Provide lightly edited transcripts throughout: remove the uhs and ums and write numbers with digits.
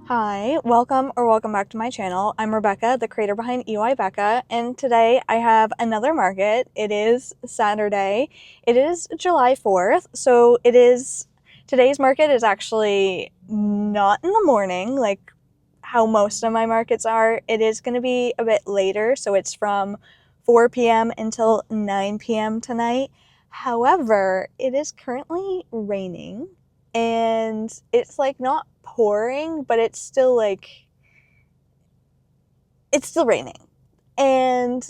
Hi, welcome back to my channel. I'm Rebecca, the creator behind EY Becca, and today I have another market. It is Saturday. It is July 4th, so today's market is actually not in the morning like how most of my markets are. It is going to be a bit later, so it's from 4 p.m. until 9 p.m. tonight. However, it is currently raining and it's like not pouring, but it's still raining. And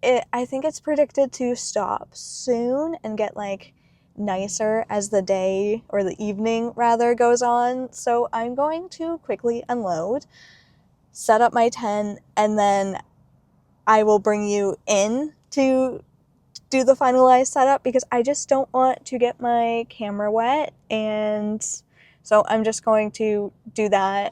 I think it's predicted to stop soon and get like nicer as the day or the evening rather goes on. So I'm going to quickly unload, set up my tent, and then I will bring you in to do the finalized setup because I just don't want to get my camera wet, and so I'm just going to do that.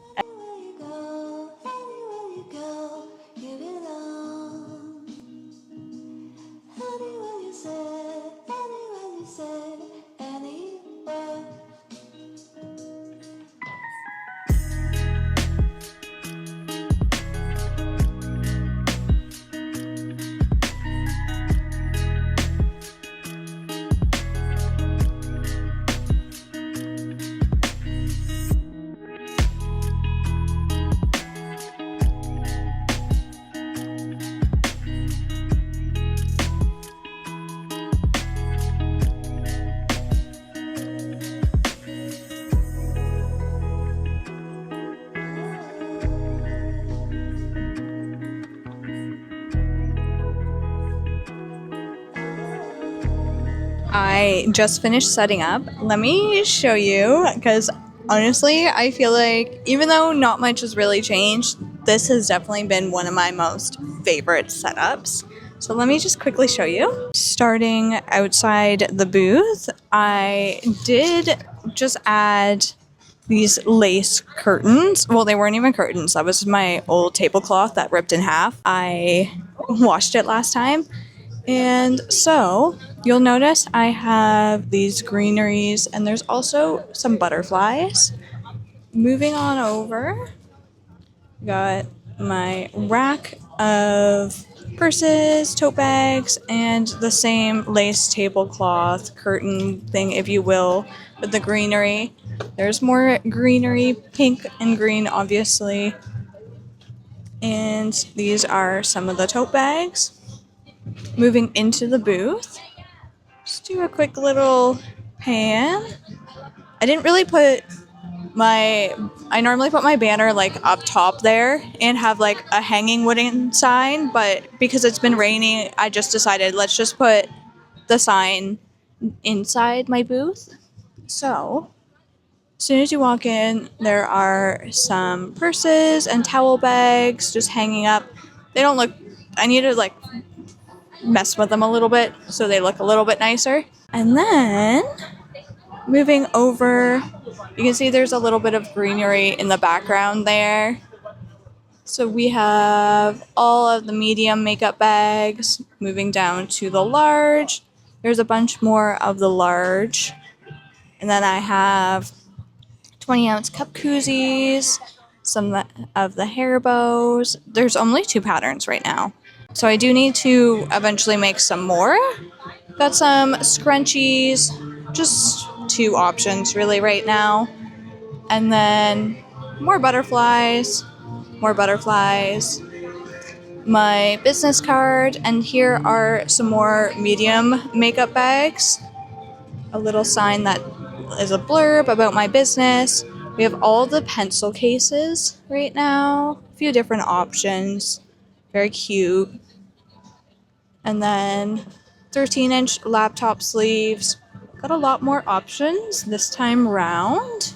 I just finished setting up. Let me show you, because honestly, I feel like even though not much has really changed, this has definitely been one of my most favorite setups. So let me just quickly show you. Starting outside the booth, I did just add these lace curtains. Well, they weren't even curtains. That was my old tablecloth that ripped in half. I washed it last time. And so you'll notice I have these greeneries and there's also some butterflies. Moving on over, got my rack of purses, tote bags, and the same lace tablecloth curtain thing, if you will, with the greenery. There's more greenery, pink and green, obviously. And these are some of the tote bags. Moving into the booth, just do a quick little pan. I didn't really I normally put my banner like up top there and have like a hanging wooden sign, but because it's been raining, I just decided let's just put the sign inside my booth. So, as soon as you walk in, there are some purses and towel bags just hanging up. They don't look, I need to like mess with them a little bit so they look a little bit nicer. And then moving over, you can see there's a little bit of greenery in the background there. So we have all of the medium makeup bags. Moving down to the large, there's a bunch more of the large. And then I have 20-ounce cup koozies, some of the hair bows. There's only 2 patterns right now, so I do need to eventually make some more. Got some scrunchies, just 2 options really right now. And then more butterflies, my business card, and here are some more medium makeup bags. A little sign that is a blurb about my business. We have all the pencil cases right now, a few different options, very cute. And then 13-inch laptop sleeves. Got a lot more options this time round.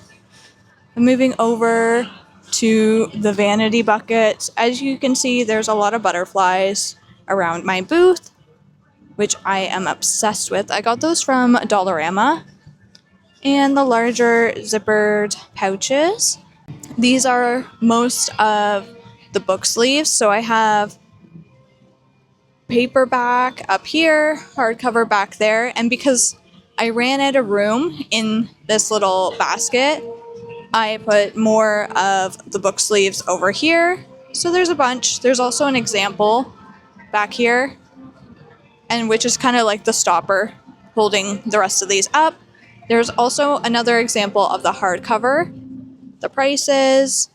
I'm moving over to the vanity buckets. As you can see, there's a lot of butterflies around my booth, which I am obsessed with. I got those from Dollarama. And the larger zippered pouches. These are most of the book sleeves. So I have paperback up here, hardcover back there. And because I ran out of room in this little basket, I put more of the book sleeves over here. So there's a bunch. There's also an example back here, and which is kind of like the stopper holding the rest of these up. There's also another example of the hardcover, the prices,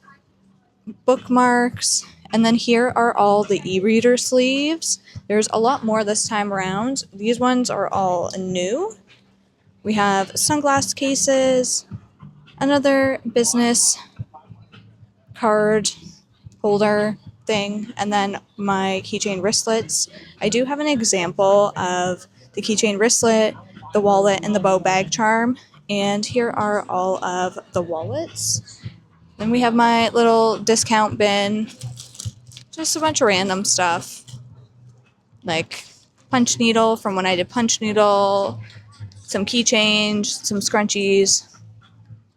bookmarks, and then here are all the e-reader sleeves. There's a lot more this time around. These ones are all new. We have sunglass cases, another business card holder thing, and then my keychain wristlets. I do have an example of the keychain wristlet, the wallet, and the bow bag charm, and here are all of the wallets. Then we have my little discount bin, just a bunch of random stuff, like punch needle from when I did punch needle, some key change, some scrunchies,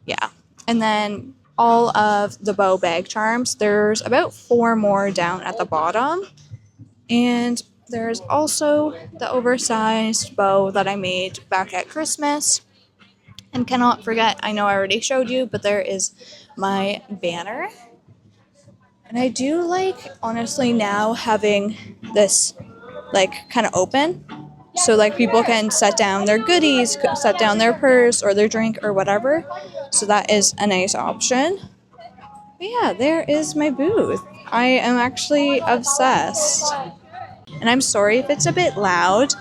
yeah. And then all of the bow bag charms. There's about 4 more down at the bottom. And there's also the oversized bow that I made back at Christmas. And cannot forget, I know I already showed you, but there is my banner. And I do like, honestly, now having this like kind of open. So like people can set down their goodies, set down their purse or their drink or whatever. So that is a nice option. But yeah, there is my booth. I am actually obsessed. And I'm sorry if it's a bit loud.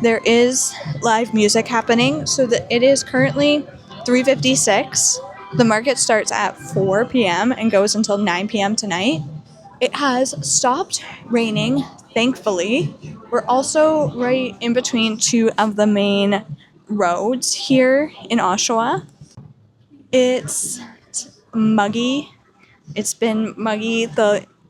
There is live music happening. So that it is currently 3:56. The market starts at 4 p.m. and goes until 9 p.m. tonight. It has stopped raining, thankfully. We're also right in between 2 of the main roads here in Oshawa. It's muggy. It's been muggy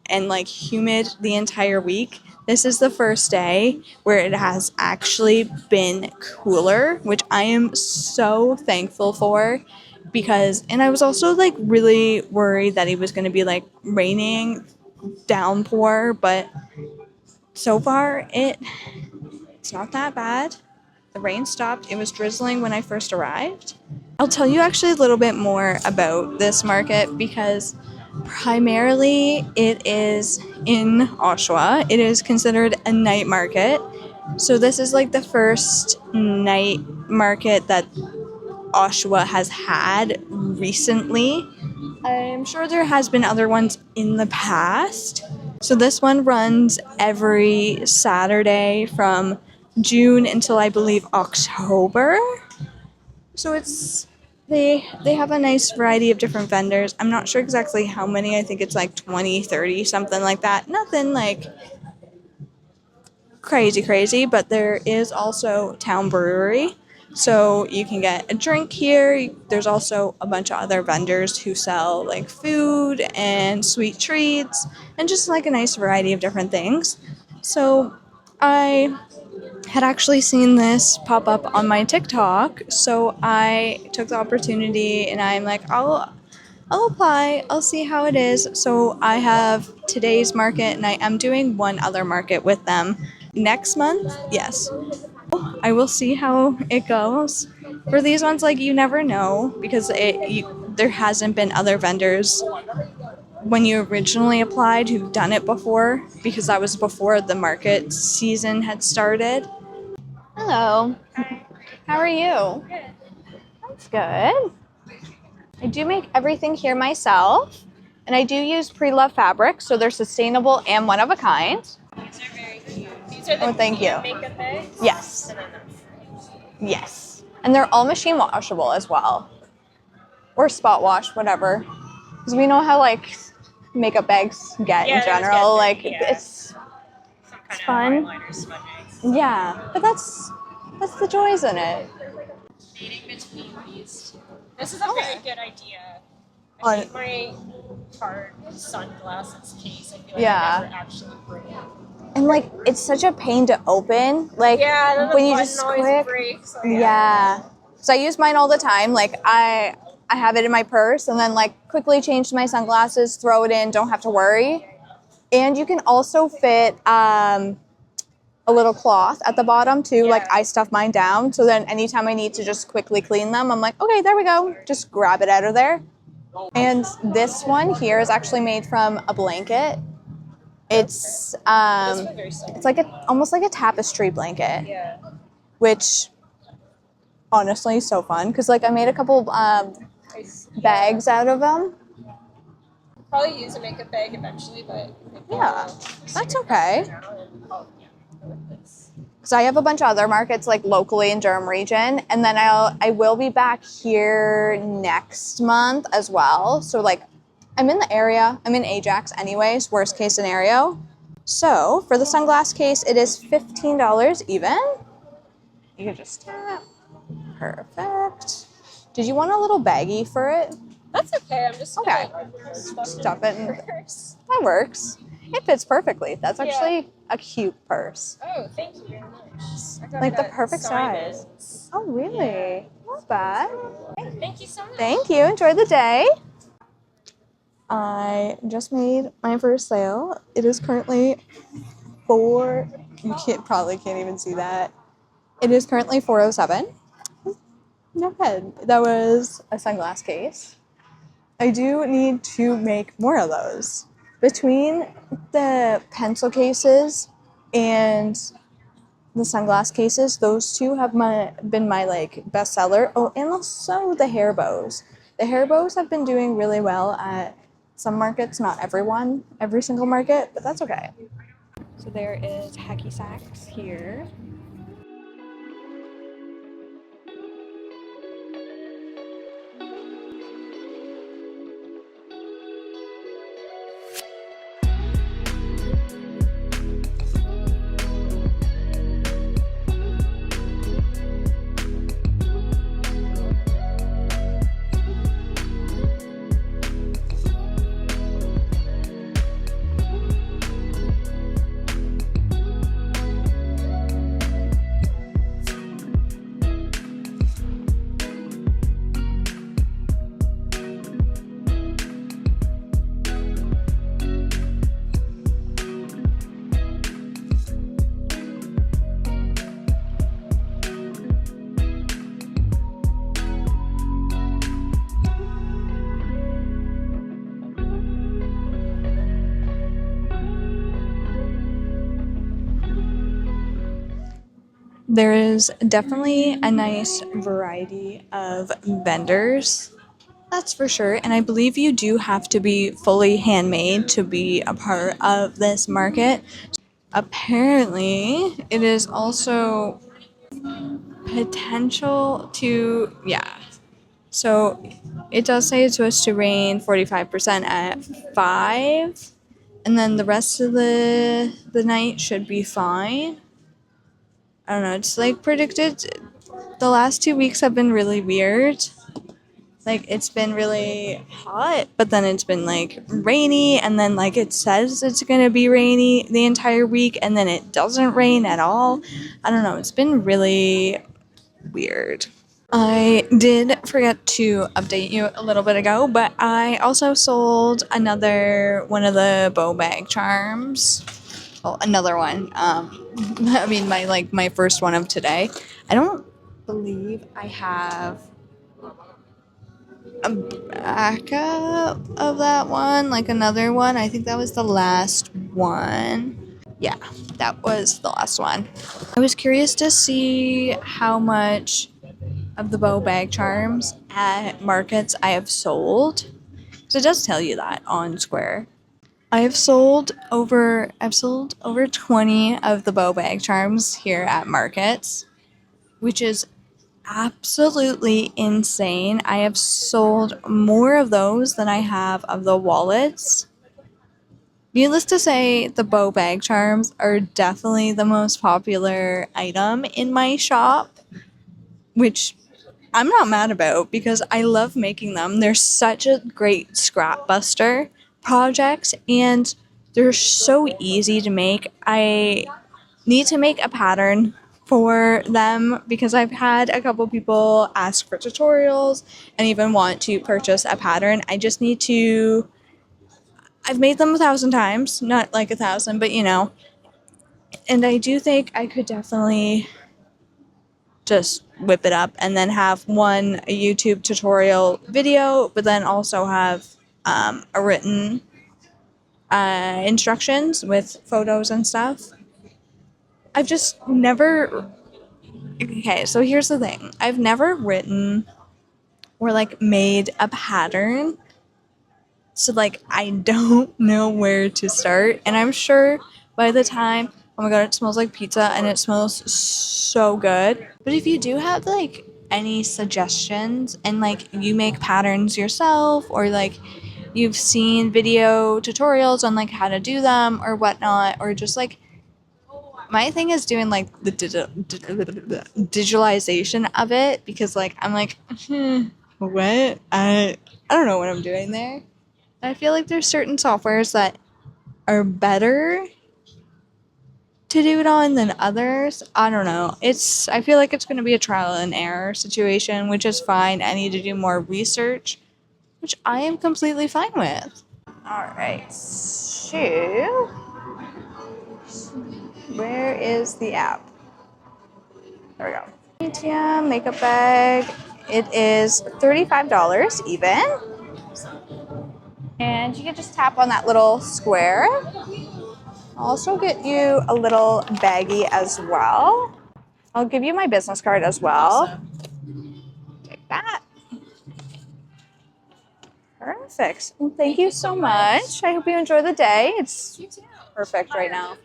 and like humid the entire week. This is the first day where it has actually been cooler, which I am so thankful for because, and I was also like really worried that it was going to be like raining, downpour, but so far it's not that bad. The rain stopped. It was drizzling when I first arrived. I'll tell you actually a little bit more about this market because primarily it is in Oshawa. It is considered a night market. So this is like the first night market that Oshawa has had recently. I'm sure there has been other ones in the past. So this one runs every Saturday from June until I believe October. So they have a nice variety of different vendors. I'm not sure exactly how many. I think it's like 20, 30, something like that. Nothing like crazy, but there is also Town Brewery. So you can get a drink here. There's also a bunch of other vendors who sell like food and sweet treats and just like a nice variety of different things. So I had actually seen this pop up on my TikTok, so I took the opportunity and I'm like, I'll apply, I'll see how it is. So I have today's market and I am doing one other market with them next month. Yes. I will see how it goes. For these ones, like you never know because there hasn't been other vendors when you originally applied who've done it before because that was before the market season had started. Hello. How are you? That's good. I do make everything here myself, and I do use pre-loved fabrics, so they're sustainable and one of a kind. These are very cute. These are the Thank you. makeup bags. Yes. And then that's Yes. And they're all machine washable as well. Or spot wash, whatever. Because we know how like makeup bags get in general. Like it's some kind fun. of eyeliner smudging. Yeah. But that's the joys in it. Dating between these. This is a very good idea. I On- think my card sunglasses case, I feel like Yeah. I never actually bring it. And like it's such a pain to open. Like Yeah, when you just quick. breaks. So Yeah. So I use mine all the time. Like I have it in my purse and then like quickly change to my sunglasses, throw it in, don't have to worry. And you can also fit a little cloth at the bottom too. Yeah. Like I stuff mine down. So then anytime I need to just quickly clean them, I'm like, okay, there we go. Just grab it out of there. And this one here is actually made from a blanket. It's it's like almost like a tapestry blanket, Yeah. which honestly is so fun because like I made a couple bags out of them. Probably use a makeup bag eventually, but Yeah, that's okay. Oh, yeah, I like this. Because I have a bunch of other markets like locally in Durham region, and then I will be back here next month as well. So like, I'm in the area. I'm in Ajax anyways. Worst case scenario. So for the sunglass case, it is $15 even. You can just tap. Perfect. Did you want a little baggie for it? That's okay. I'm just Okay. Stuff it in. That works. It fits perfectly. That's actually a cute purse. Oh, thank you very much. I got Like it the at perfect size. Simon's. Oh, really? Not bad. Thank you so much. Thank you. Enjoy the day. I just made my first sale. It is currently you probably can't even see that. It is currently 407. No head. That was a sunglass case. I do need to make more of those. Between the pencil cases and the sunglass cases, those two have been my like bestseller. Oh, and also the hair bows. The hair bows have been doing really well at some markets, not every single market, but that's okay. So there is hacky sacks here. There is definitely a nice variety of vendors, that's for sure. And I believe you do have to be fully handmade to be a part of this market. Apparently, it is also potential to, yeah. So it does say it's supposed to rain 45% at 5, and then the rest of the night should be fine. I don't know, it's like predicted. The last 2 weeks have been really weird. Like it's been really hot, but then it's been like rainy, and then like it says it's gonna be rainy the entire week, and then it doesn't rain at all. I don't know, it's been really weird. I did forget to update you a little bit ago, but I also sold another one of the bow bag charms. Well, another one. I mean, my first one of today. I don't believe I have a backup of that one, like another one. I think that was the last one. Yeah, that was the last one. I was curious to see how much of the bow bag charms at markets I have sold. So it does tell you that on Square. I've sold over 20 of the bow bag charms here at markets, which is absolutely insane. I have sold more of those than I have of the wallets. Needless to say, the bow bag charms are definitely the most popular item in my shop, which I'm not mad about because I love making them. They're such a great scrap buster project, and they're so easy to make. I need to make a pattern for them because I've had a couple people ask for tutorials and even want to purchase a pattern. I just need to. I've made them 1,000 times, not like 1,000, but and I do think I could definitely just whip it up, and then have one a YouTube tutorial video, but then also have a written instructions with photos and stuff. I've just never. Okay, so here's the thing. I've never written or like made a pattern. So like I don't know where to start. And I'm sure by the time, oh my god, it smells like pizza and it smells so good. But if you do have like any suggestions and like you make patterns yourself, or like you've seen video tutorials on like how to do them or whatnot, or just like my thing is doing like the digitalization of it, because like I'm like, what? I don't know what I'm doing there. I feel like there's certain softwares that are better to do it on than others. I don't know. I feel like it's going to be a trial and error situation, which is fine. I need to do more research, which I am completely fine with. All right. So, where is the app? There we go. Media makeup bag. It is $35 even. And you can just tap on that little square. I'll also get you a little baggie as well. I'll give you my business card as well. Awesome. Take that. Perfect. Well, thank you so much. I hope you enjoy the day. It's perfect right now.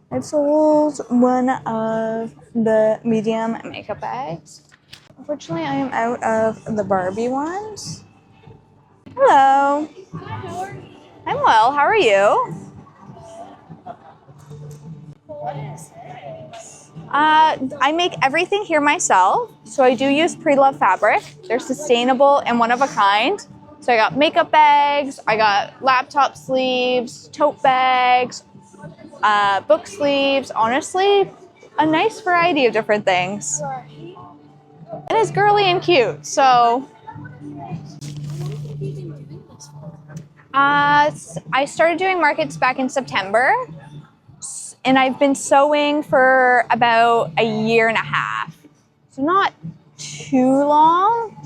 I sold one of the medium makeup bags. Unfortunately, I am out of the Barbie ones. Hello. Hi, how are you? I'm well. How are you? What is this? I make everything here myself. So I do use pre-loved fabric. They're sustainable and one of a kind. So I got makeup bags, I got laptop sleeves, tote bags, book sleeves. Honestly, a nice variety of different things. And it's girly and cute, so. I started doing markets back in September, and I've been sewing for about a year and a half. So not too long,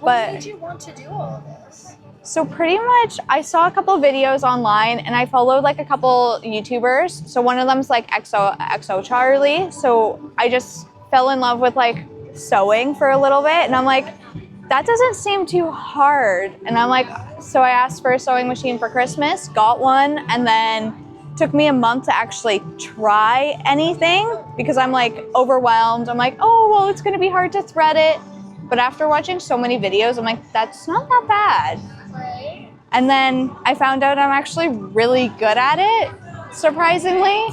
but. What made you want to do all of this? So pretty much, I saw a couple of videos online, and I followed like a couple YouTubers. So one of them's like XO Charlie. So I just fell in love with like sewing for a little bit, and I'm like, that doesn't seem too hard. And I'm like, so I asked for a sewing machine for Christmas, got one, and then took me a month to actually try anything because I'm like overwhelmed. I'm like, oh, well, it's gonna be hard to thread it. But after watching so many videos, I'm like, that's not that bad. Right. And then I found out I'm actually really good at it, surprisingly.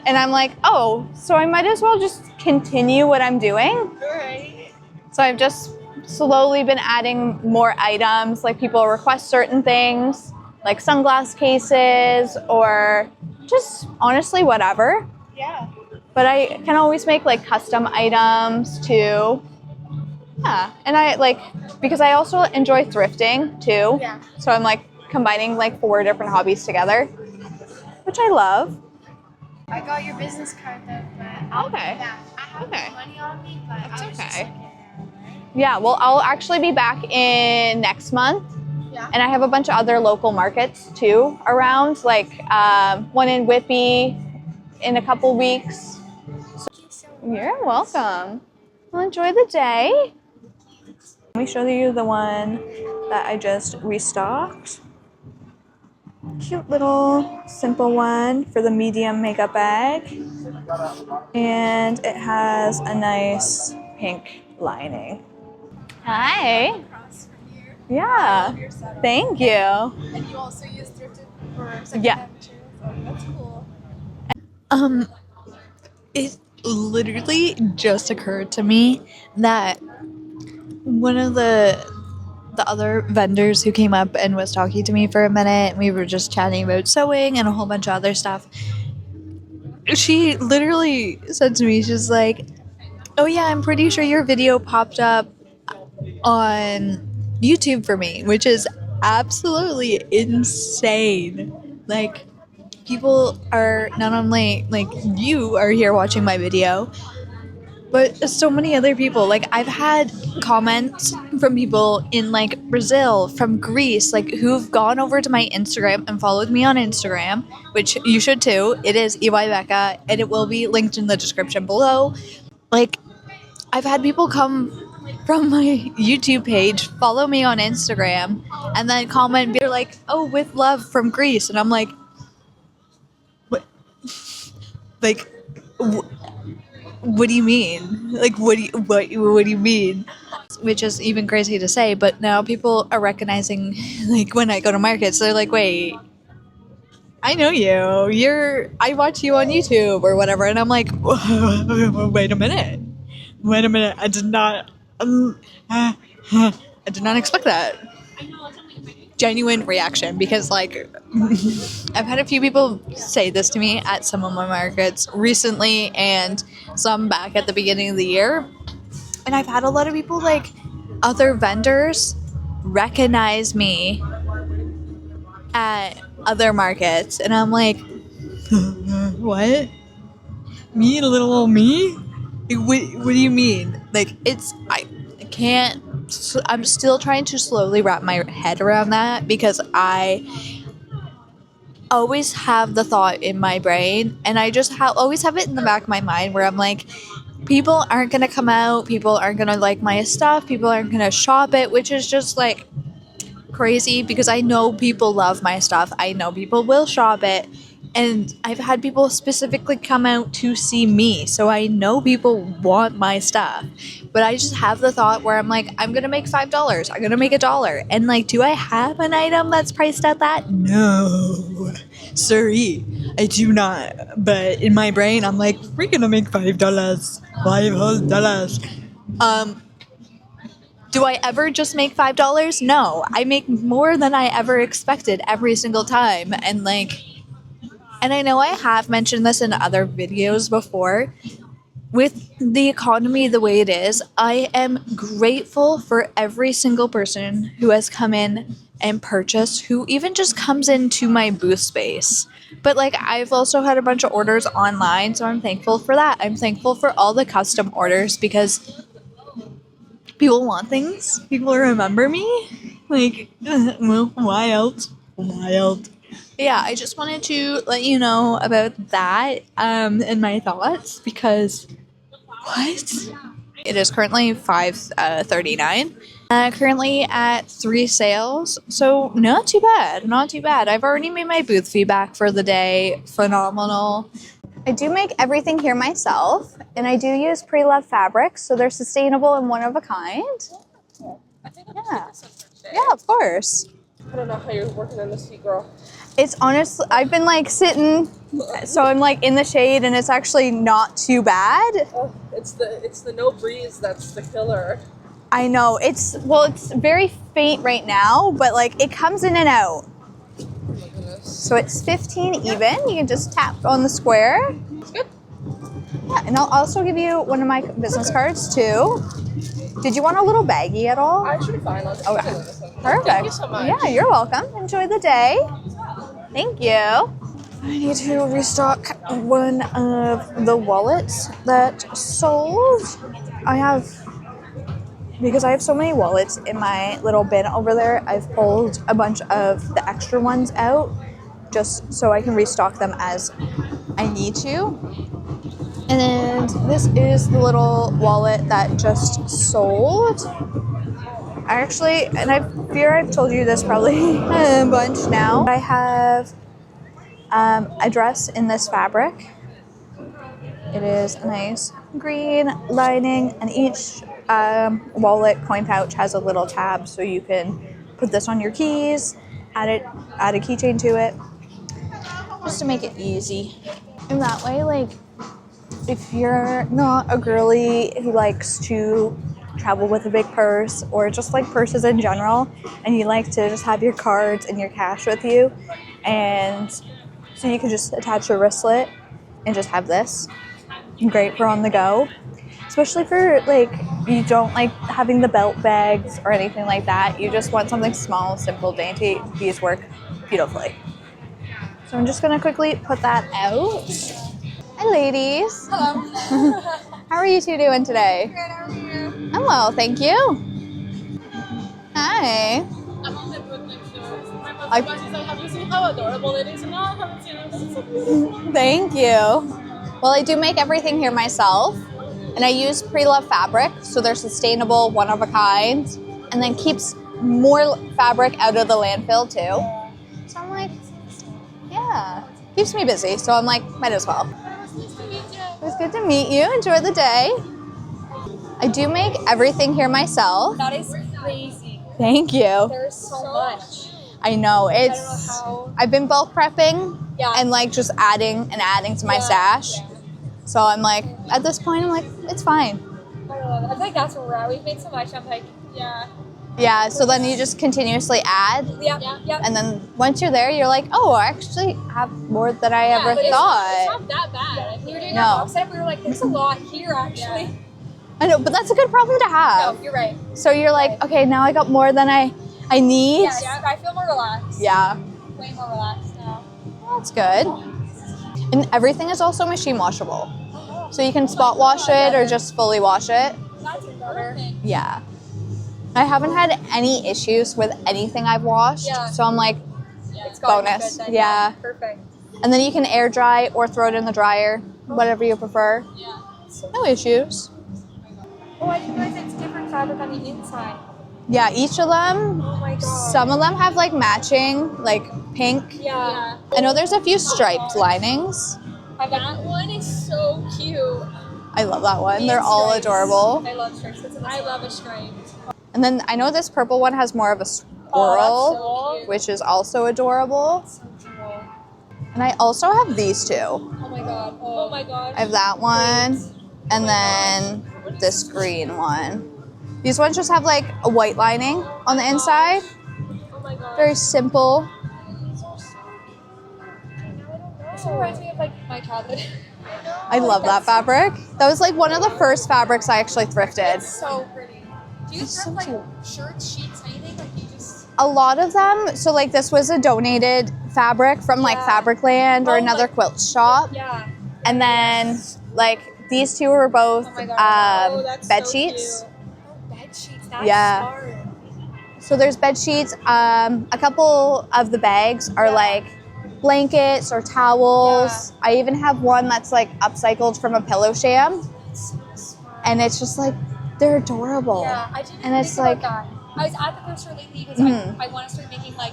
And I'm like, oh, so I might as well just continue what I'm doing. Right. So I've just slowly been adding more items, like people request certain things, like sunglass cases or just honestly whatever. Yeah. But I can always make like custom items too. Yeah, and I like, because I also enjoy thrifting too. Yeah. So I'm like combining like 4 different hobbies together, which I love. I got your business card though, but Okay. yeah, I have Okay. money on me, but That's I was just okay. like, Yeah, well, I'll actually be back in next month. yeah. And I have a bunch of other local markets too around, like one in Whitby in a couple weeks. Thank you so much. You're welcome. Well, enjoy the day. Let me show you the one that I just restocked. Cute little simple one for the medium makeup bag. And it has a nice pink lining. Hi. Across from you. Yeah. Your setup. Thank you. And you also use thrifted for second Yeah. hand too. So that's cool. It literally just occurred to me that one of the other vendors who came up and was talking to me for a minute, we were just chatting about sewing and a whole bunch of other stuff. She literally said to me, she's like, oh yeah, I'm pretty sure your video popped up on YouTube for me, which is absolutely insane. Like, people are not only like, you are here watching my video, but so many other people. Like, I've had comments from people in like Brazil, from Greece, like who've gone over to my Instagram and followed me on Instagram, which you should too. It is EY Becca, and it will be linked in the description below. Like, I've had people come from my YouTube page, follow me on Instagram, and then comment and be like, "Oh, with love from Greece," and I'm like, "What? Like, what do you mean? Like, what do you mean?" Which is even crazy to say, but now people are recognizing, like, when I go to markets, they're like, "Wait, I know you. I watch you on YouTube or whatever," and I'm like, "Wait a minute. Wait a minute. I did not expect that." Genuine reaction, because like I've had a few people say this to me at some of my markets recently and some back at the beginning of the year. And I've had a lot of people, like other vendors, recognize me at other markets, and I'm like, what? Me, little old me? What do you mean? Like, I can't. I'm still trying to slowly wrap my head around that, because I always have the thought in my brain, and I just always have it in the back of my mind where I'm like, people aren't gonna come out, people aren't gonna like my stuff, people aren't gonna shop it, which is just like crazy, because I know people love my stuff, I know people will shop it, and I've had people specifically come out to see me, so I know people want my stuff. But I just have the thought where I'm like, I'm gonna make $5, I'm gonna make $1, and like, do I have an item that's priced at that? No, sorry, I do not. But in my brain, I'm like, we're gonna make $5, $5. Do I ever just make $5? No, I make more than I ever expected every single time. And like, and I know I have mentioned this in other videos before, with the economy the way it is, I am grateful for every single person who has come in and purchased, who even just comes into my booth space. But like, I've also had a bunch of orders online, so I'm thankful for that. I'm thankful for all the custom orders, because people want things. People remember me. Like, well, wild. Yeah, I just wanted to let you know about that, and my thoughts, because what? It is currently 5:39. Currently at 3 sales, so not too bad, not too bad. I've already made my booth feedback for the day. Phenomenal. I do make everything here myself, and I do use pre-loved fabrics, so they're sustainable and one of a kind. Yeah, yeah, of course. I don't know how you're working on this feet, girl. It's honestly, I've been like sitting, so I'm like in the shade, and it's actually not too bad. Oh, it's the no breeze that's the killer. I know, it's very faint right now, but like it comes in and out. Oh my goodness. So it's 15 even. You can just tap on the square. It's good. Yeah, and I'll also give you one of my business cards too. Did you want a little baggie at all? I should be fine. I'll just Okay. put it in this one. Perfect. Thank you so much. Yeah, you're welcome. Enjoy the day. Thank you. I need to restock one of the wallets that sold. Because I have so many wallets in my little bin over there, I've pulled a bunch of the extra ones out just so I can restock them as I need to. And this is the little wallet that just sold. I fear I've told you this probably a bunch now. I have a dress in this fabric. It is a nice green lining, and each wallet coin pouch has a little tab, so you can put this on your keys, add a keychain to it, just to make it easy. And that way, like, if you're not a girly who likes to travel with a big purse, or just like purses in general, and you like to just have your cards and your cash with you, and so you can just attach your wristlet and just have this. Great for on the go, especially for like, you don't like having the belt bags or anything like that. You just want something small, simple, dainty. These work beautifully. So I'm just gonna quickly put that out. Hi ladies. Hello. How are you two doing today? Good, how are you? I'm well, thank you. Hi. I'm on the Brooklyn shores. My I- husband she's like, have you seen how adorable it is? No, I haven't seen it. Thank you. Well, I do make everything here myself, and I use pre-loved fabric, so they're sustainable, one of a kind, and then keeps more fabric out of the landfill too. So I'm like, yeah, keeps me busy. So I'm like, might as well. It was good to meet you. Enjoy the day. I do make everything here myself. That is crazy. Thank you. There's so much. I know I don't know it's. how. I've been bulk prepping Yeah. and like just adding and adding to my stash. Yeah. So I'm like, at this point, I'm like, it's fine. I love it. I feel like that's where we're at. We've made so much. I'm like, yeah. Yeah. So then you just continuously add, Yeah. Yeah. and then once you're there, you're like, oh, I actually have more than I ever but thought. It's not that bad. We were doing No. our box set. We were like, there's a lot here actually. I know, but that's a good problem to have. No, you're right. So you're like, okay, now I got more than I need. Yeah, I feel more relaxed. Yeah. Way more relaxed now. That's good. And everything is also machine washable. So you can spot wash it or just fully wash it. That's better. Yeah. I haven't had any issues with anything I've washed. Yeah. So I'm like, It's gotta be bonus. good then. Yeah. Perfect. and then you can air dry or throw it in the dryer, whatever you prefer. Yeah. No issues. Oh, I didn't realize it's different fabric on the inside. Yeah, each of them, Oh my god. some of them have like matching, like pink. Yeah. I know there's a few striped linings. That one is so cute. I love that one. Me They're and all stripes. adorable. I love stripes. I love a stripe. And then I know this purple one has more of a squirrel, so which is also adorable. So cool. And I also have these two. Oh my god. Oh my god. I have that one, and then this green one. These ones just have like a white lining on the inside. Oh my god. Very simple. This reminds me of like my childhood. I love that fabric. That was like one of the first fabrics I actually thrifted. So pretty. Do you It's thrift so like shirts, sheets, anything? Like you just A lot of them, so like this was a donated fabric from like Yeah. Fabricland or Oh, another like- quilt shop. yeah. And then like these two were both Oh my god. Um, bed sheets. Oh, bed sheets. That's Yeah. smart. So there's bed sheets. A couple of the bags are Yeah. like blankets or towels. I even have one that's like upcycled from a pillow sham, That's so smart. and it's just like they're adorable. Yeah, I didn't And it's think like- about that. I was at the thrift store lately because Mhm. I want to start making like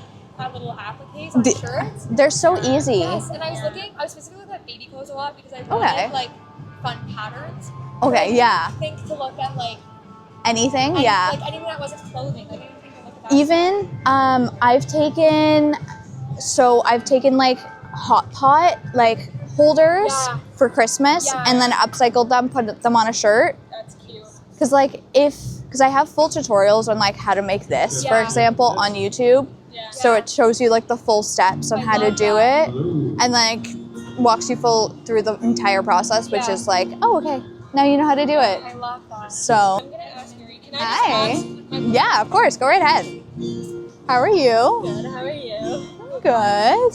little appliques on The- shirts. They're so easy. Yes, and I was specifically looking at baby clothes a lot because I Okay. wanted like fun patterns. Okay, yeah. I think to look at like Anything, any- yeah. like anything that wasn't clothing. I didn't think to look at that. Even I've taken like hot pot like holders Yeah. for Christmas Yeah. and then upcycled them, put them on a shirt. That's cute. Because I have full tutorials on like how to make this, for Yeah. example, on YouTube. Yeah. So it shows you like the full steps on I how to love do that. it, and like walks you through the entire process, which Yeah. is like, oh, okay, now you know how to do it. I love that. So I'm gonna ask you. Can I Hi. just ask? yeah, of course, go right ahead. How are you? Good. How are you? Good.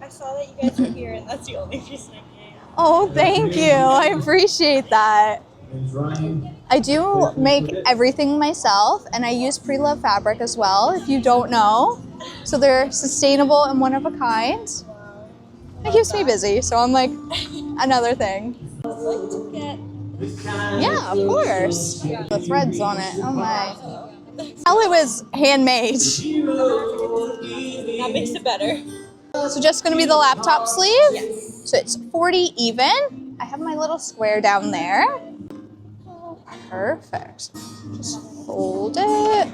I saw that you guys were here, and that's the only reason I came. Oh, thank you. I appreciate that. I do make everything myself, and I use pre-loved fabric as well, if you don't know. So they're sustainable and one of a kind. It keeps me busy, so I'm like, another thing. I'd like to get. Yeah, of course. The threads on it, oh my. Hell, it was handmade. That makes it better. So just gonna be the laptop sleeve? Yes. So it's 40 even. I have my little square down there. Perfect. Just fold it.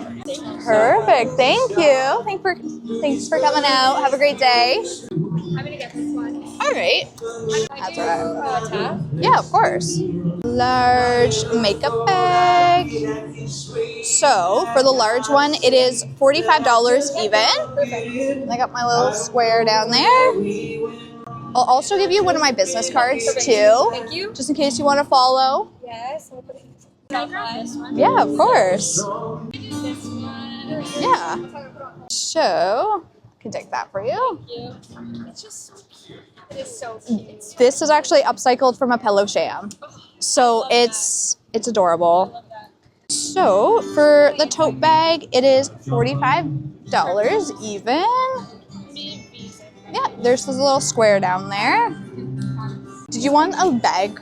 Perfect. Thank you. Thanks for coming out. Have a great day. I'm gonna get this one. All right. That's all right. Tab. Yeah, of course. Large makeup bag. So for the large one, it is $45 even. I got my little square down there. I'll also give you one of my business cards too, Thank you. just in case you want to follow. Yes. I'll put it. Can I grab this one? Yeah, of course. This one. Yeah. So, I can take that for you. Thank you. It's just so cute. It is so cute. This is actually upcycled from a pillow sham. So it's adorable. So for the tote bag, it is $45 even. Yeah, there's this little square down there. Did you want a bag?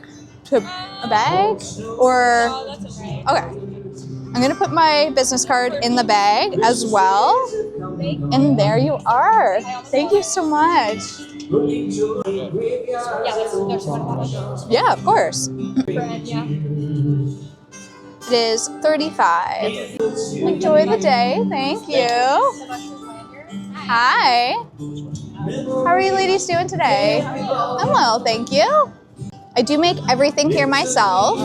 A bag? Or That's okay. okay. I'm gonna put my business card in the bag as well. And there you are. Thank you so much. Yeah, there's one. Yeah, of course. Friend, yeah. It is $35. Enjoy the day. Thank you. Hi. How are you ladies doing today? I'm well, thank you. I do make everything here myself.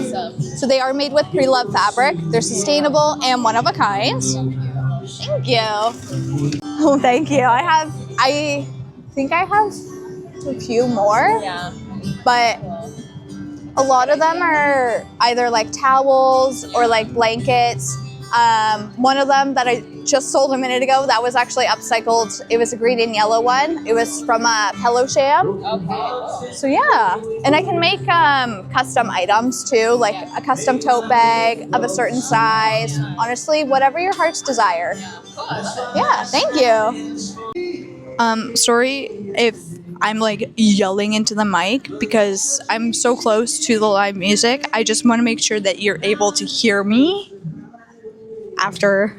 So they are made with pre-loved fabric. They're sustainable and one of a kind. Thank you. Oh, thank you. I think I have a few more. Yeah. But a lot of them are either like towels or like blankets. One of them that I just sold a minute ago, that was actually upcycled. It was a green and yellow one. It was from a pillow sham. Okay. So yeah, and I can make custom items too, like a custom tote bag of a certain size. Honestly, whatever your heart's desire. Yeah, thank you. Sorry if I'm like yelling into the mic because I'm so close to the live music. I just want to make sure that you're able to hear me after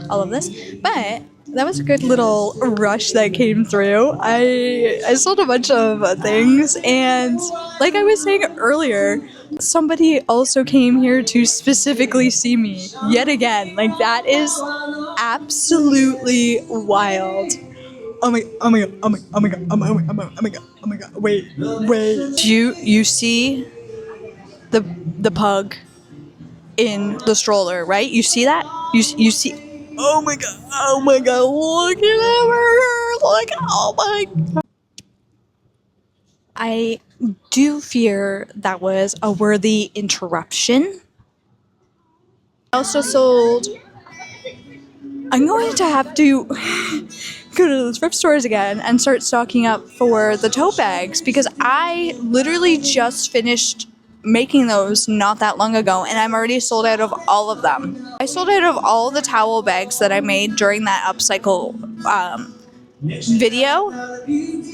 all of this. But that was a good little rush that came through. I sold a bunch of things, and like I was saying earlier, somebody also came here to specifically see me yet again. Like that is absolutely wild. Oh my god, oh my god, oh my god, oh my god, oh my god, oh my god, oh my god, wait. Do you see the pug in the stroller, right? You see that? You see, oh my god, look at her, look, oh my god. I do fear that was a worthy interruption. I also sold, I'm going to have to go to the thrift stores again and start stocking up for the tote bags because I literally just finished making those not that long ago and I'm already sold out of all of them. I sold out of all the towel bags that I made during that upcycle video.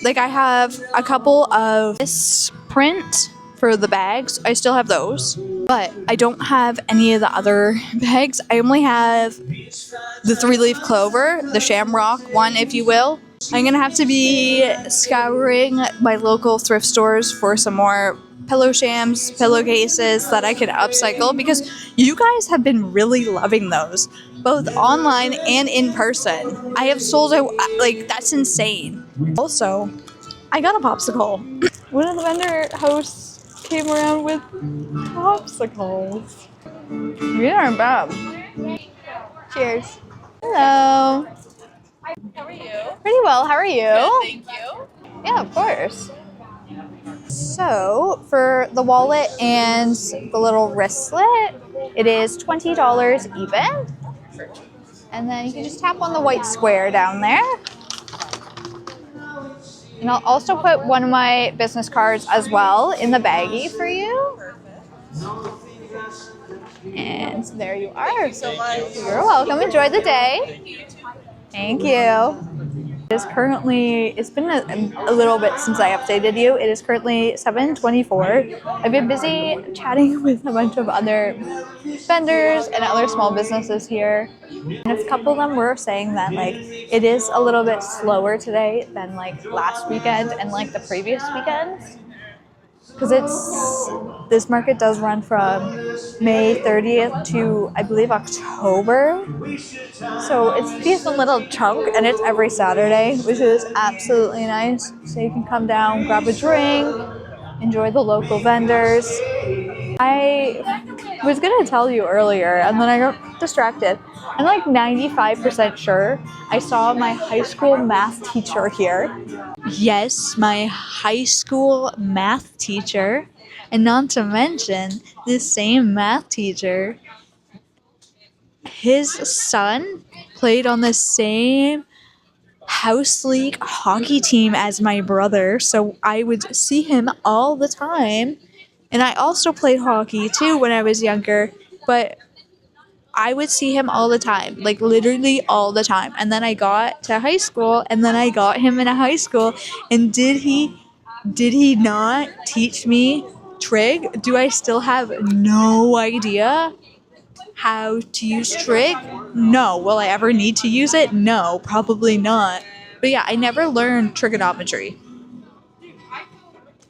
Like I have a couple of this print for the bags. I still have those, but I don't have any of the other bags. I only have the 3-leaf clover, the shamrock one, if you will. I'm gonna have to be scouring my local thrift stores for some more pillow shams, pillowcases that I can upcycle because you guys have been really loving those, both online and in person. I have sold out, like that's insane. Also, I got a popsicle. One of the vendor hosts came around with popsicles. These aren't bad. Cheers. Hello. How are you? Pretty well. How are you? Thank you. Yeah, of course. So for the wallet and the little wristlet, it is $20 even. And then you can just tap on the white square down there. And I'll also put one of my business cards as well in the baggie for you. And there you are. Thank you so much. You're welcome. Enjoy the day. Thank you. It's been a little bit since I updated you. It is currently 7:24. I've been busy chatting with a bunch of other vendors and other small businesses here. And a couple of them were saying that like it is a little bit slower today than like last weekend and like the previous weekends. Because this market does run from May 30th to I believe October. So it's a decent little chunk and it's every Saturday, which is absolutely nice. So you can come down, grab a drink, enjoy the local vendors. I was gonna tell you earlier and then I got distracted. I'm like 95% sure I saw my high school math teacher here. Yes, my high school math teacher. And not to mention, this same math teacher, his son played on the same house league hockey team as my brother, so I would see him all the time. And I also played hockey too when I was younger, but I would see him all the time, like literally all the time. And then I got to high school, and then I got him in a high school, and did he not teach me trig? Do I still have no idea how to use trig? No. Will I ever need to use it? No, probably not. But yeah, I never learned trigonometry.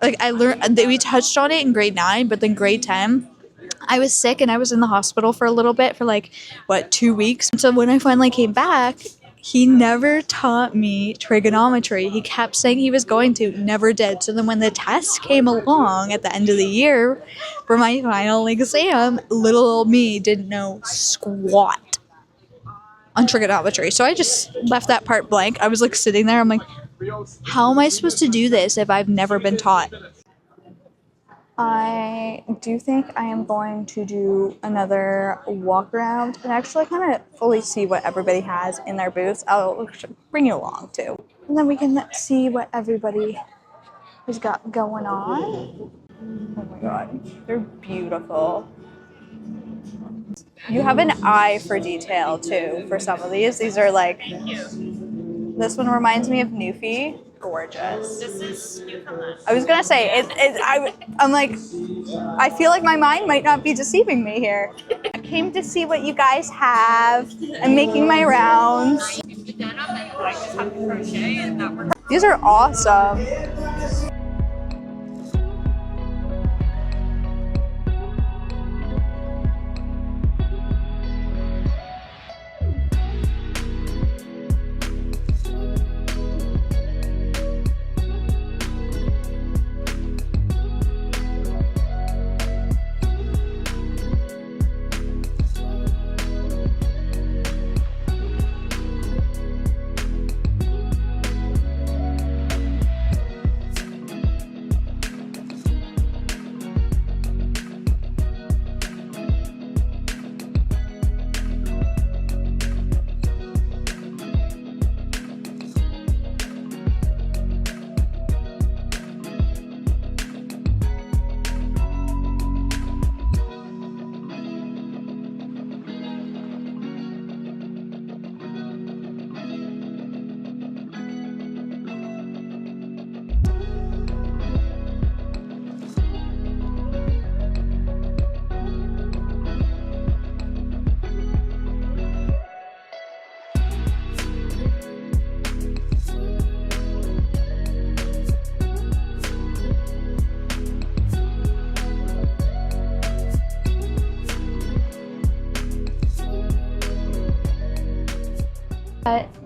Like I learned, we touched on it in grade 9, but then grade 10, I was sick and I was in the hospital for a little bit for like, 2 weeks. So when I finally came back, he never taught me trigonometry. He kept saying he was going to, never did. So then when the test came along at the end of the year for my final exam, little old me didn't know squat on trigonometry. So I just left that part blank. I was like sitting there, I'm like, how am I supposed to do this if I've never been taught? I do think I am going to do another walk around and actually kind of fully see what everybody has in their booths. I'll bring you along too. And then we can see what everybody has got going on. Oh my god, they're beautiful. You have an eye for detail too for some of these. These are like, this one reminds me of Newfie. Gorgeous. This is Newfoundland. I was gonna say I'm like, I feel like my mind might not be deceiving me here. I came to see what you guys have. I'm making my rounds. I just have to crochet and that works. These are awesome.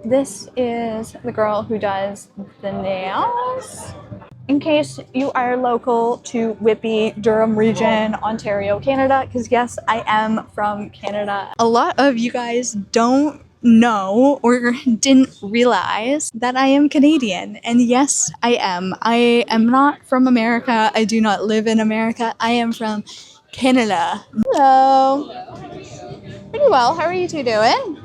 This is the girl who does the nails. In case you are local to Whitby, Durham region, Ontario, Canada, because yes, I am from Canada. A lot of you guys don't know or didn't realize that I am Canadian. And yes, I am. I am not from America. I do not live in America. I am from Canada. Hello. Pretty well. How are you two doing?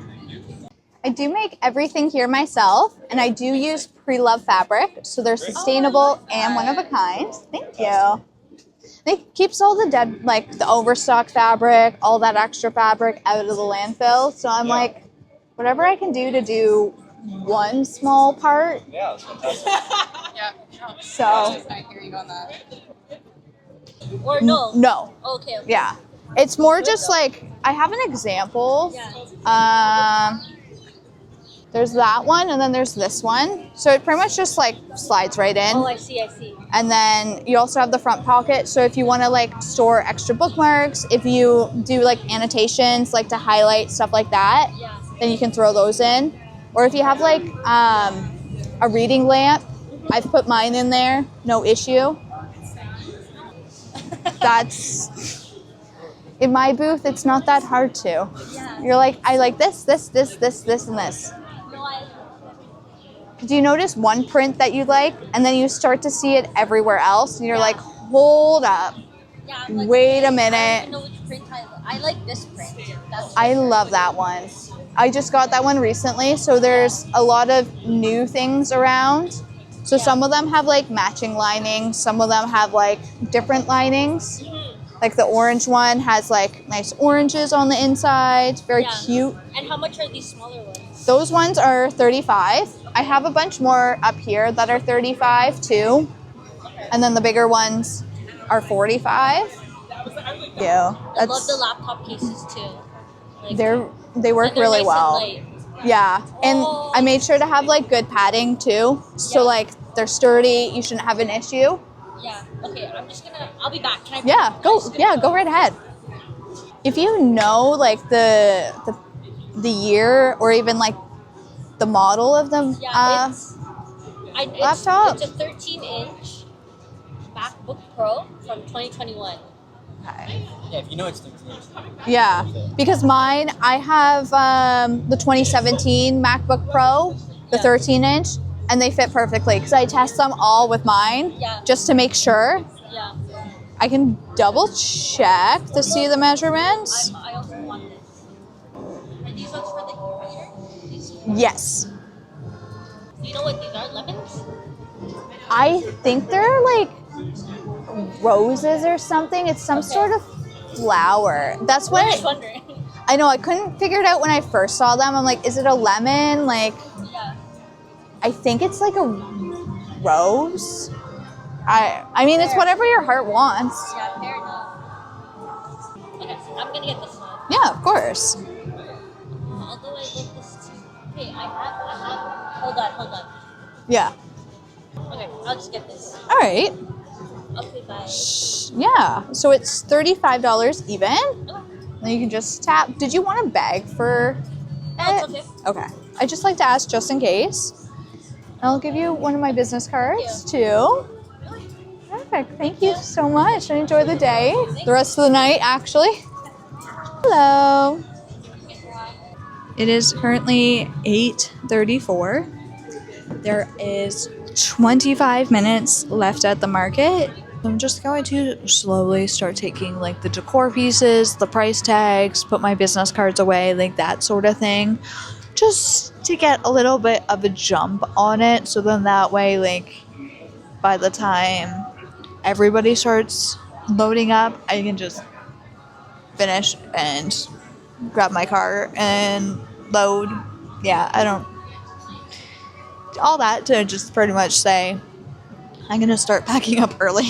I do make everything here myself, and I do use pre-loved fabric, so they're sustainable and one of a kind. Thank you. It keeps all the dead, like the overstock fabric, all that extra fabric out of the landfill. So I'm like, whatever I can do to do one small part. Yeah, that's fantastic. Yeah. So. I hear you on that. Or no? No. Okay. Yeah. It's more just like, I have an example. Yeah. There's that one, and then there's this one. So it pretty much just like slides right in. Oh, I see. And then you also have the front pocket. So if you want to like store extra bookmarks, if you do like annotations, like to highlight stuff like that, Yeah. then you can throw those in. Or if you have like a reading lamp, I've put mine in there, no issue. That's, in my booth, it's not that hard to. Yeah. You're like, I like this, and this. No, I. Do you notice one print that you like, and then you start to see it everywhere else, and you're like, hold up, Yeah. I'm like, wait a I don't minute. even know which print I like this print. That's I love that one. I just got that one recently, so there's a lot of new things around. So some of them have like matching linings, some of them have like different linings. Like the orange one has like nice oranges on the inside, very cute. And how much are these smaller ones? Those ones are 35. I have a bunch more up here that are 35 too. And then the bigger ones are 45. Yeah, I love the laptop cases too. Like, they work and they're really nice well. and light. Yeah, and I made sure to have like good padding too. So like they're sturdy, you shouldn't have an issue. Yeah. Okay. I'll be back. Can I? Yeah, go right ahead. If you know like the year or even like the model of the laptop. It's a 13-inch MacBook Pro from 2021. Okay. Yeah, if you know it's 13 inches. Yeah, because mine, I have the 2017 MacBook Pro, the 13-inch, and they fit perfectly because I test them all with mine just to make sure. Yeah. I can double check to see the measurements. I also want this. Are these ones for the e-reader? Yes. Do you know what these are? Lemons? I think they're like roses or something. It's some sort of flower. That's what I'm just wondering. I know. I couldn't figure it out when I first saw them. I'm like, is it a lemon? Like, Yeah. I think it's like a rose. I mean, it's whatever your heart wants. Yeah, fair enough. Okay, so I'm gonna get this one. Yeah, of course. Although I love this too. Okay, I have. Hold on. Yeah. Okay, I'll just get this. All right. Okay, bye. Yeah. So it's $35 even. Okay. Then you can just tap. Did you want a bag for No, it? it's okay. Okay. I just like to ask just in case. I'll give you one of my business cards too. Perfect. Thank you so much. I enjoy the day. The rest of the night, actually. Hello. It is currently 8:34. There is 25 minutes left at the market. I'm just going to slowly start taking like the decor pieces, the price tags, put my business cards away, like that sort of thing. Just to get a little bit of a jump on it. So then that way, like, by the time everybody starts loading up, I can just finish and grab my car and load. Yeah, I don't... all that to just pretty much say, I'm going to start packing up early.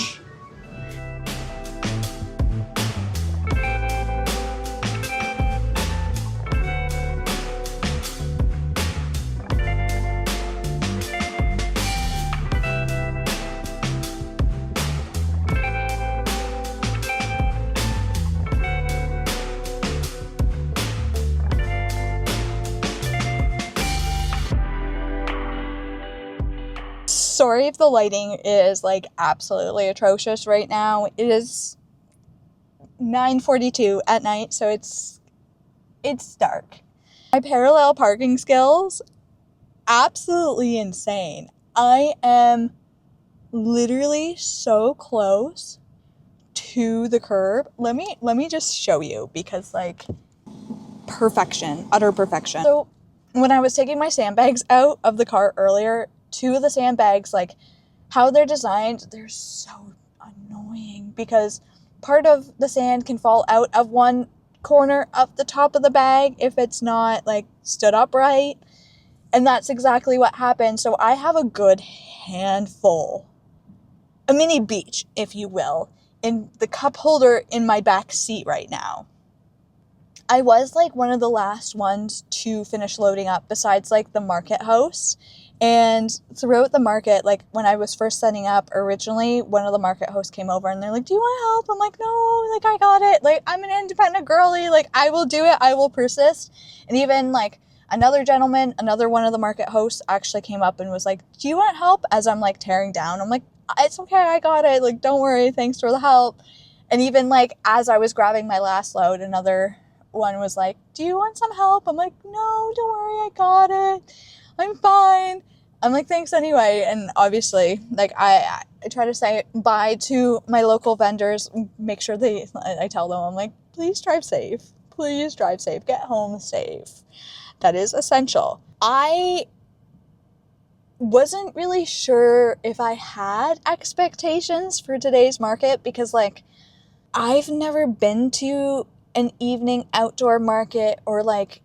Sorry if the lighting is like absolutely atrocious right now. It is 9:42 at night, so it's dark. My parallel parking skills, absolutely insane. I am literally so close to the curb. Let me just show you because like perfection, utter perfection. So when I was taking my sandbags out of the car earlier, two of the sandbags, like how they're designed, they're so annoying because part of the sand can fall out of one corner of the top of the bag if it's not like stood upright. And that's exactly what happened. So I have a good handful, a mini beach, if you will, in the cup holder in my back seat right now. I was like one of the last ones to finish loading up besides like the market host. And throughout the market, like when I was first setting up originally, one of the market hosts came over and they're like, do you want to help? I'm like, no, like I got it. Like I'm an independent girly. Like I will do it. I will persist. And even like another gentleman, another one of the market hosts actually came up and was like, do you want help? As I'm like tearing down, I'm like, it's okay. I got it. Like, don't worry. Thanks for the help. And even like as I was grabbing my last load, another one was like, do you want some help? I'm like, no, don't worry. I got it. I'm fine. I'm like, thanks anyway. And obviously, like, I try to say bye to my local vendors, make sure I tell them, I'm like, please drive safe. Please drive safe. Get home safe. That is essential. I wasn't really sure if I had expectations for today's market because, like, I've never been to an evening outdoor market or, like,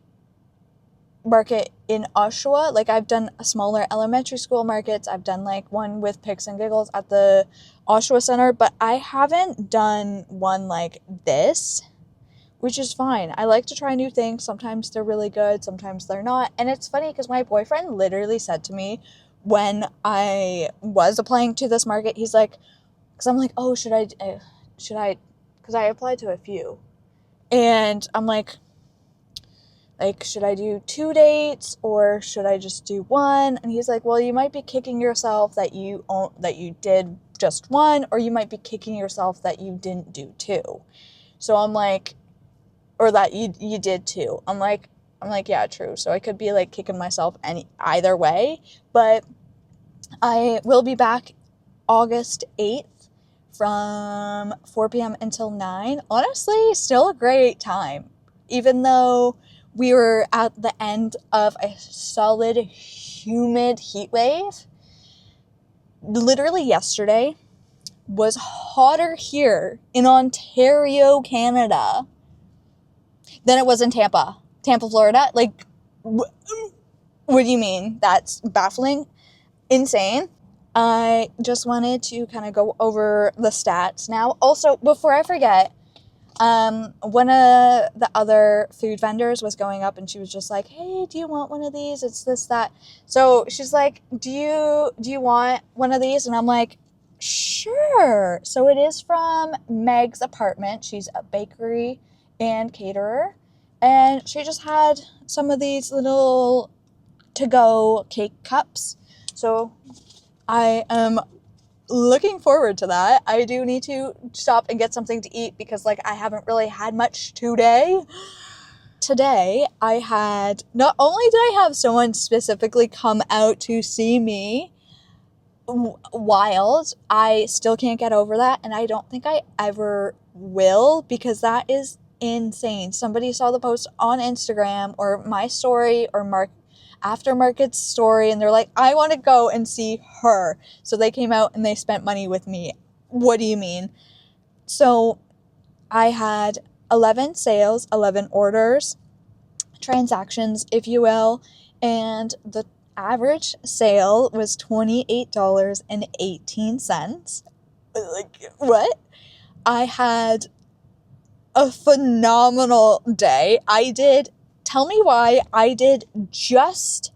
market in Oshawa. Like, I've done smaller elementary school markets. I've done, like, one with Picks and Giggles at the Oshawa Center, but I haven't done one like this, which is fine. I like to try new things. Sometimes they're really good, sometimes they're not. And it's funny because my boyfriend literally said to me when I was applying to this market, he's like, because I'm like, oh, should I, because I applied to a few. And I'm like, should I do 2 dates or should I just do one? And he's like, well, you might be kicking yourself that you did just one, or you might be kicking yourself that you didn't do 2. So I'm like, or that you did 2. I'm like, yeah, true. So I could be like kicking myself either way, but I will be back August 8th from 4 p.m. until 9. Honestly, still a great time. Even though we were at the end of a solid, humid heat wave. Literally yesterday was hotter here in Ontario, Canada, than it was in Tampa, Florida. Like, what do you mean? That's baffling. Insane. I just wanted to kind of go over the stats now. Also, before I forget, one of the other food vendors was going up and she was just like, hey, do you want one of these? It's this, that. So she's like, do you want one of these? And I'm like, sure. So it is from Meg's apartment. She's a bakery and caterer. And she just had some of these little to-go cake cups. So I am looking forward to that. I do need to stop and get something to eat because, like, I haven't really had much today. Today, I had, not only did I have someone specifically come out to see me, wild, I still can't get over that, and I don't think I ever will because that is insane. Somebody saw the post on Instagram or my story or AfterMarkets story, and they're like, I want to go and see her. So they came out and they spent money with me. What do you mean? So I had 11 sales, 11 orders, transactions, if you will, and the average sale was $28.18. Like, what? I had a phenomenal day. Tell me why I did just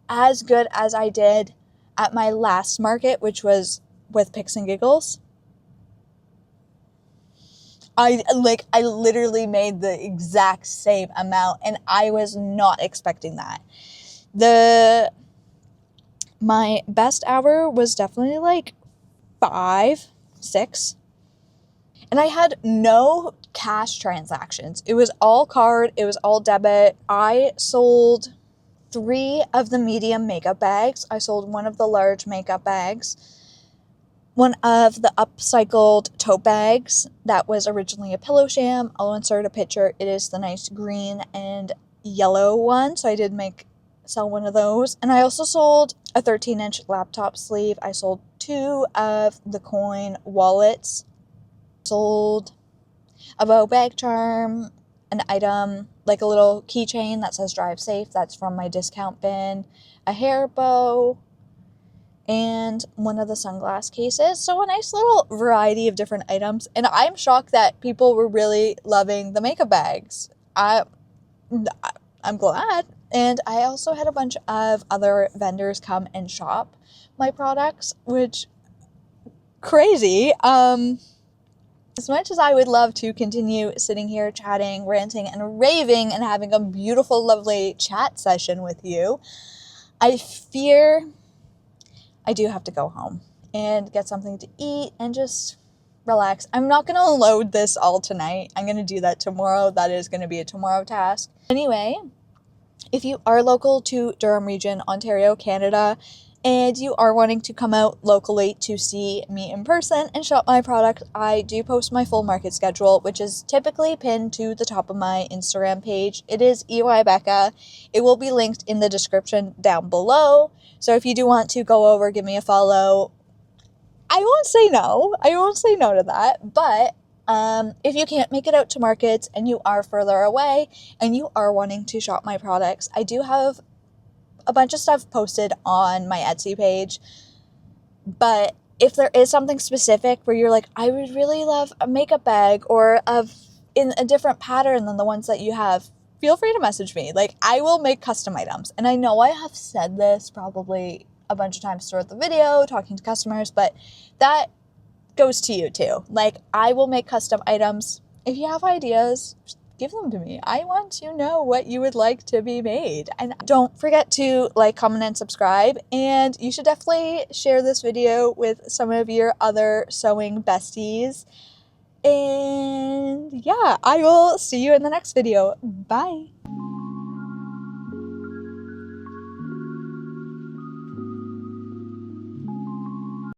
as good as I did at my last market, which was with Picks and Giggles. I literally made the exact same amount, and I was not expecting that. My best hour was definitely like 5, 6. And I had no cash transactions. It was all card. It was all debit. I sold 3 of the medium makeup bags. I sold 1 of the large makeup bags. 1 of the upcycled tote bags that was originally a pillow sham. I'll insert a picture. It is the nice green and yellow one. So I did sell 1 of those. And I also sold a 13-inch laptop sleeve. I sold 2 of the coin wallets. Sold a bow bag charm, an item like a little keychain that says drive safe, that's from my discount bin, a hair bow, and 1 of the sunglass cases. So a nice little variety of different items, and I'm shocked that people were really loving the makeup bags. I'm glad. And I also had a bunch of other vendors come and shop my products, which crazy. As much as I would love to continue sitting here chatting, ranting, and raving and having a beautiful, lovely chat session with you, I fear I do have to go home and get something to eat and just relax. I'm not going to load this all tonight. I'm going to do that tomorrow. That is going to be a tomorrow task. Anyway, if you are local to Durham Region, Ontario, Canada, and you are wanting to come out locally to see me in person and shop my product, I do post my full market schedule, which is typically pinned to the top of my Instagram page. It is EY Becca. It will be linked in the description down below. So if you do want to go over, give me a follow. I won't say no. I won't say no to that. But if you can't make it out to markets and you are further away and you are wanting to shop my products, I do have a bunch of stuff posted on my Etsy page. But if there is something specific where you're like, I would really love a makeup bag or in a different pattern than the ones that you have, feel free to message me. Like, I will make custom items. And I know I have said this probably a bunch of times throughout the video, talking to customers, but that goes to you too. Like, I will make custom items. If you have ideas, give them to me. I want to know what you would like to be made. And don't forget to like, comment, and subscribe. And you should definitely share this video with some of your other sewing besties. And yeah, I will see you in the next video. Bye.